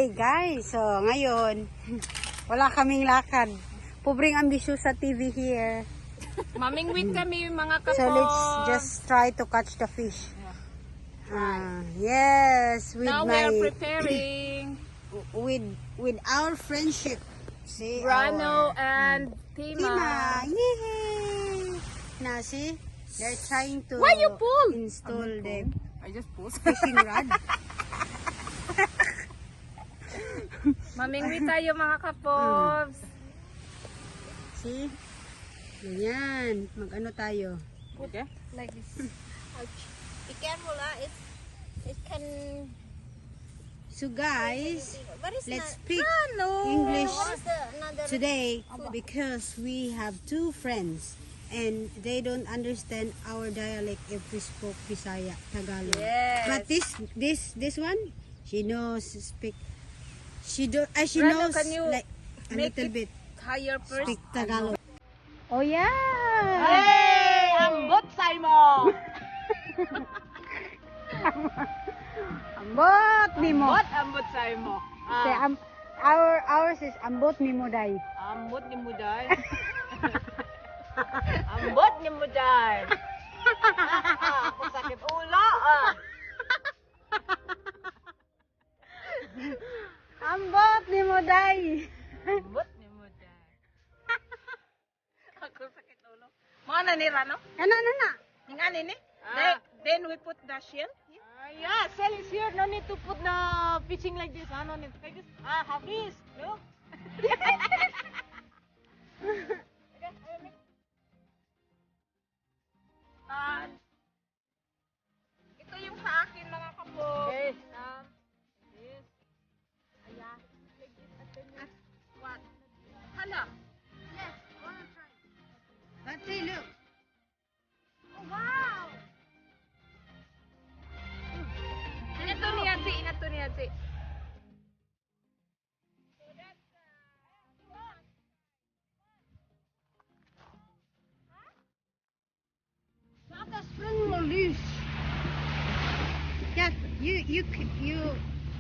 Hi guys, so ngayon wala kaming lakad. Pobreng ambisyon sa TV here. Mamingwit kami mga kapos. So let's just try to catch the fish. Yes, with Now we are preparing with our friendship. See Brano our and Tima. Tima. Yay! Now see, they're trying to Why you pull? install the I just pulled. fishing rod. Mamingwit tayo mga kapos. See? Ganyan. Mag-ano tayo? Okay. Like this. Ouch. Be careful, it can. So guys, What is let's not? speak No. English What is the another? today because we have two friends and they don't understand our dialect if we spoke Bisaya, Tagalog. Yes. But this one, she knows speak. She Brano, knows can you like a make little it bit higher first? speak Tagalog. Oh yeah. Hey! Ambot Simon! Ambot nimo. Ambot Simon? Say, ours is ambot nimo day. Ambot ni Muday. Ambot ni Muday. Ako sakit ulo. Ambot nimo day. Ambot ni Muday. Ako sakit ulo. Mana ni Rano? Ana. Nga nini? Then we put the shell. Yeah, shell is here. No need to put the fishing like this. No need like this. Have this. Look. Ito yung sa akin mga kapo. Okay. This. Ayan. Like this. At what? Hala. Yes. Wanna try? Let's see, look. Oh, wow. Ingat to niya, si. Not a string will loose. Just you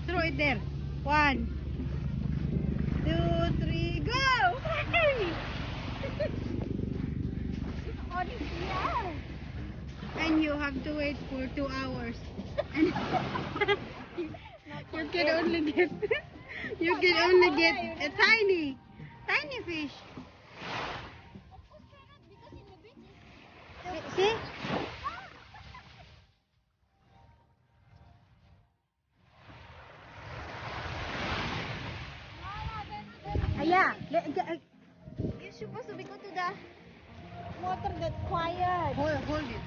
throw it there. 1, 2, 3, go! Oh, yeah. And you have to wait for 2 hours. And you can only get a tiny fish. See? Yeah. You're supposed to be go to the water that's quiet. Hold it.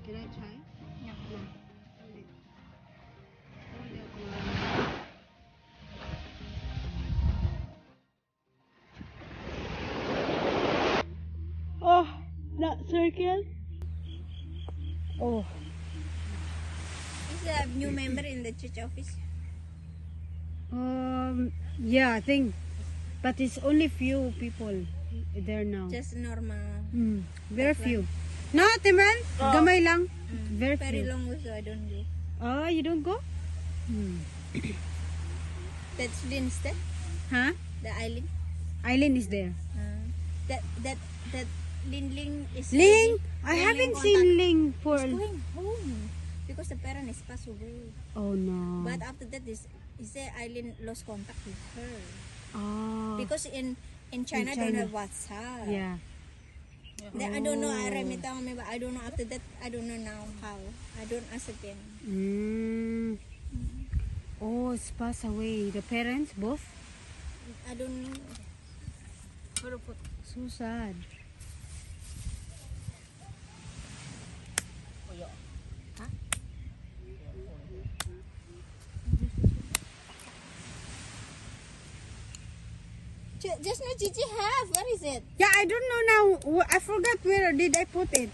Can I try? Yeah. Hold it. Hold it one. Oh, that circle. Oh, Is a new member in the church office? yeah, I think, but it's only few people there now. Just normal. Very few. No, Timran, gamay lang. Very Very few. long also I don't go. Oh, you don't go? That's instead Huh? the island. Island is there. That Ling is Ling, I Ling haven't contact- seen Ling for. Is going home because the parent is passed away. Oh no. But after that is the island lost contact with her Oh. because in China don't China. have WhatsApp. Yeah. Then I don't know. I remember me, but I don't know after that. I don't know now how. I don't ask them. Oh, it's passed away. The parents both. I don't know. So sad. Just now Gigi have. Where is it? Yeah, I don't know now. I forgot where did I put it.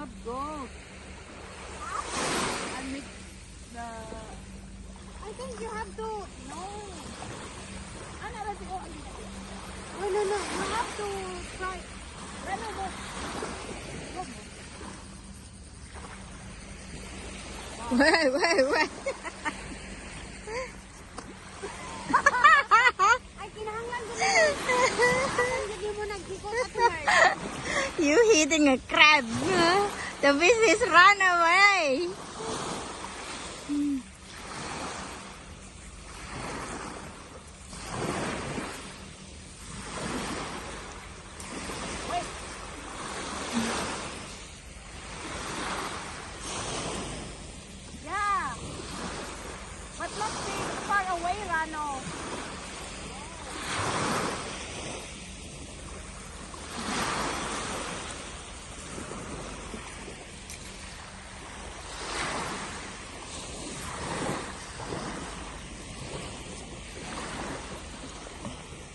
not go. And make the... I think you have to. No. Ano, let's go. No, no, no. You have to try. Ano, go. Wait. Ay, kinahanglan ko na. Hindi mo nag-ikot at work. You hitting a crab. Huh? The fish is run away. Yeah. But not stay far away, Rano.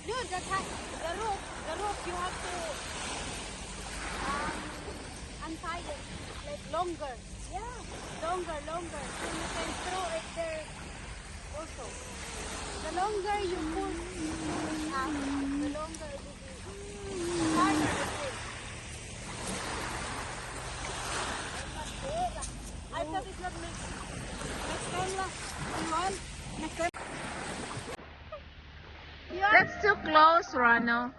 Dude, the roof, you have to untie it, like longer. Yeah, longer. So you can throw it there also. The longer you pull it out, the longer it will be harder to pull. I thought it would make next time lah. You want? Next time. That's too close, Rano.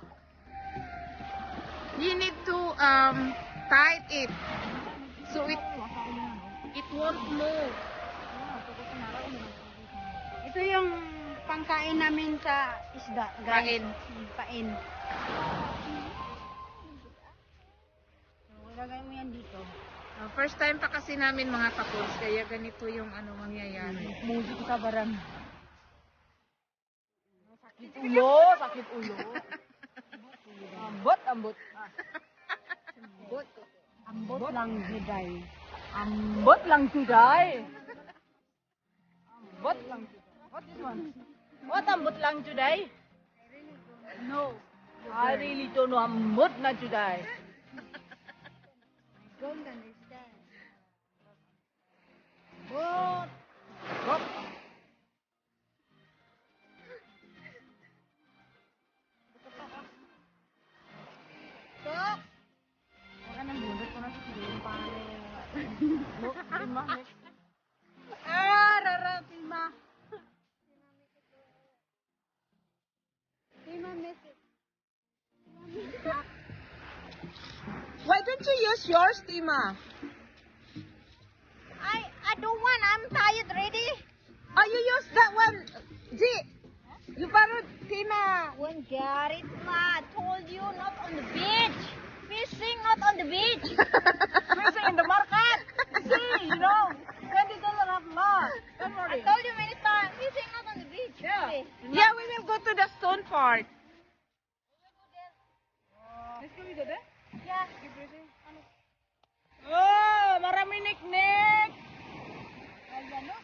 You need to tight it so it won't move. Ito yung pangkain namin sa isda, guys. Pain. Pain. Lagay mo yan dito. First time pa kasi namin mga couples, kaya ganito yung ano mangyayari. Music ka baran. Sakit ulo. Ambot. Ambot lang, Juday. Ambot lang today. Ambot lang today. What this one? What ambot lang today? No. I really don't know ambot na today. Don't understand. What? What? Stop! Wala nang bunot ko na sa siguro pa. Look, Tima. Rara, Tima. Tima, miss it. Why don't you use yours, Tima? I don't want. I'm tired already. Oh, you use that one. G. You borrowed Tima. When Garrett ma told you not on the beach. Fishing not on the beach. Fishing in the market. See, you know. $20 half lot. Don't I worry. told you many times. Fishing not on the beach. Yeah. Okay. Yeah, we will go to the stone part. Let's go with it. Yeah. Oh, marami niknik. Ayan, no?